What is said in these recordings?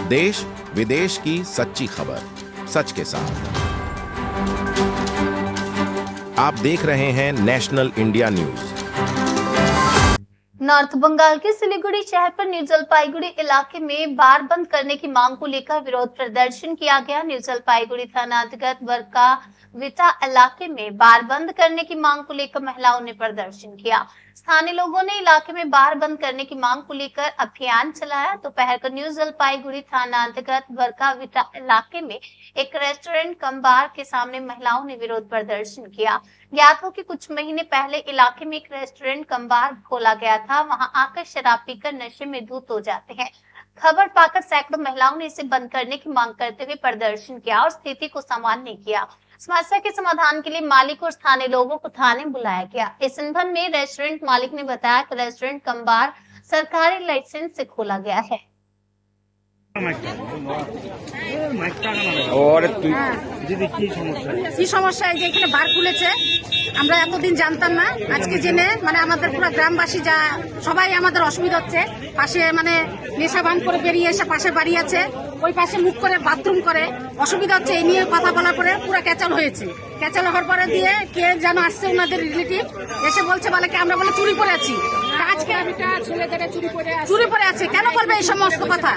देश विदेश की सच्ची खबर सच के साथ। आप देख रहे हैं national India news. North Bengal के सिलीगुड़ी शहर पर न्यू जलपाईगुड़ी इलाके में बार बंद करने की मांग को लेकर विरोध प्रदर्शन किया गया। न्यू जलपाईगुड़ी थाना अंतर्गत वर्का विटा इलाके में बार बंद करने की मांग को लेकर महिलाओं ने प्रदर्शन किया। स्थानीय लोगों ने इलाके में बार बंद करने की मांग को लेकर अभियान चलाया। दोपहर को न्यू जलपाईगुड़ी थाना अंतर्गत वर्का विटा इलाके में एक रेस्टोरेंट कम बार के सामने महिलाओं ने विरोध प्रदर्शन किया। ज्ञात हो कि कुछ महीने पहले इलाके में एक रेस्टोरेंट कम बार खोला गया था। वहां आकर शराब पीकर नशे में धुत हो जाते हैं। खबर पाकर सैकड़ों महिलाओं ने इसे बंद करने की मांग करते हुए प्रदर्शन किया और स्थिति को सामान्य किया। समस्या के समाधान के लिए मालिक और स्थानीय लोगों को थाने बुलाया गया। इस संबंध में रेस्टोरेंट मालिक ने बताया कि रेस्टोरेंट कम बार सरकारी लाइसेंस से खोला गया है। কি সমস্যা এই যে এখানে বার খুলেছে আমরা এতদিন জানতাম না, আজকে জেনে মানে আমাদের পুরো গ্রামবাসী যা সবাই আমাদের অসুবিধা হচ্ছে। পাশে মানে নেশা ভান করে বেরিয়ে এসে পাশে বাড়ি আছে, ওই পাশে মুখ করে বাথরুম করে অসুবিধা হচ্ছে। এই নিয়ে কথা বলার পরে পুরো ক্যাচাল হয়েছে। ক্যাচাল হওয়ার পরে দিয়ে কে যেন আসছে ওনাদের রিলেটিভ এসে বলছে বলে কি আমরা বলে চুরি করে আছি। আজকে ছেলেদের চুরি করে আছে কেন বলবে এই সমস্ত কথা?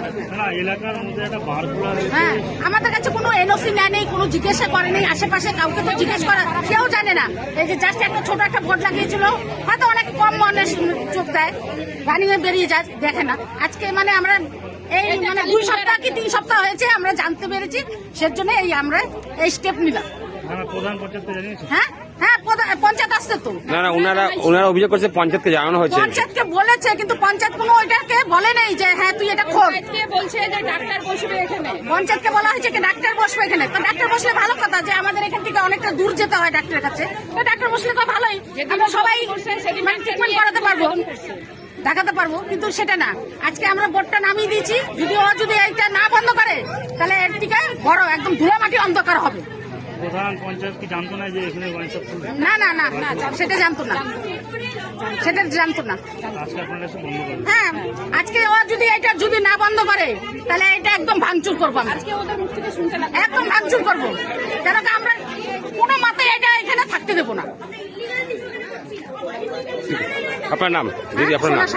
হ্যাঁ, আমাদের কাছে কোনো এনওসি নেই, কোনো জিজ্ঞাসা করে নেই, আশেপাশে কাউকে তো জিজ্ঞেস করা কেউ জানে না। এই যে জাস্ট একটা ছোট একটা বোর্ড লাগিয়েছিল, হয়তো অনেক কম মনে চোখ দেয়, রানিয়ে বেরিয়ে যায়, দেখে না। আজকে মানে আমরা এই মানে 2 সপ্তাহ কি 3 সপ্তাহ হয়েছে আমরা জানতে পেরেছি, সেজন্য এই আমরা এই স্টেপ নিলাম। হ্যাঁ হ্যাঁ, পঞ্চায়েত আসছে তো। না না, ওনারা অভিযোগ করছে পঞ্চায়েতকে জানানো হয়েছে। পঞ্চায়েতকে বলেছে কিন্তু পঞ্চায়েত কোনো ওইটাকে বলে নেই যে হ্যাঁ তুই এটা খোল। বলছে যে ডাক্তার বসবে এখানে, পঞ্চায়েতকে বলা হয়েছে কি ডাক্তার বসবে এখানে। তো ডাক্তার বসলে ভালো কথা, যে আমাদের এখান থেকে অনেকটা দূর যেতে হয় ডাক্তারের কাছে। তো ডাক্তার বসলে তো ভালোই, আমরা সবাই ট্রিটমেন্ট করাতে পারবো, দেখাতে পারবো। কিন্তু সেটা না, আজকে আমরা বোর্ডটা নামিয়ে দিয়েছি। যদি ও যদি এইটা না বন্ধ করে তাহলে এর থেকে বড় একদম ধুলামাটি অন্ধকার হবে। প্রধান পঞ্চায়েত কি জানতো না যে এখানে ওয়াইন শপ খুলবে? না না না, সেটা জানতো না, সেটা জানতো না। আজকে আপনারা এসে বন্ধ করবেন? হ্যাঁ, আজকে ও যদি এটা যদি না বন্ধ করে তাহলে এটা একদম ভাঙচুর করবো আমরা। একদম ভাঙচুর করবো, কেন কি আমরা কোনো মাথায় এটা এখানে থাকতে দেবো না। আপনার নাম দিদি? আপনার নাম?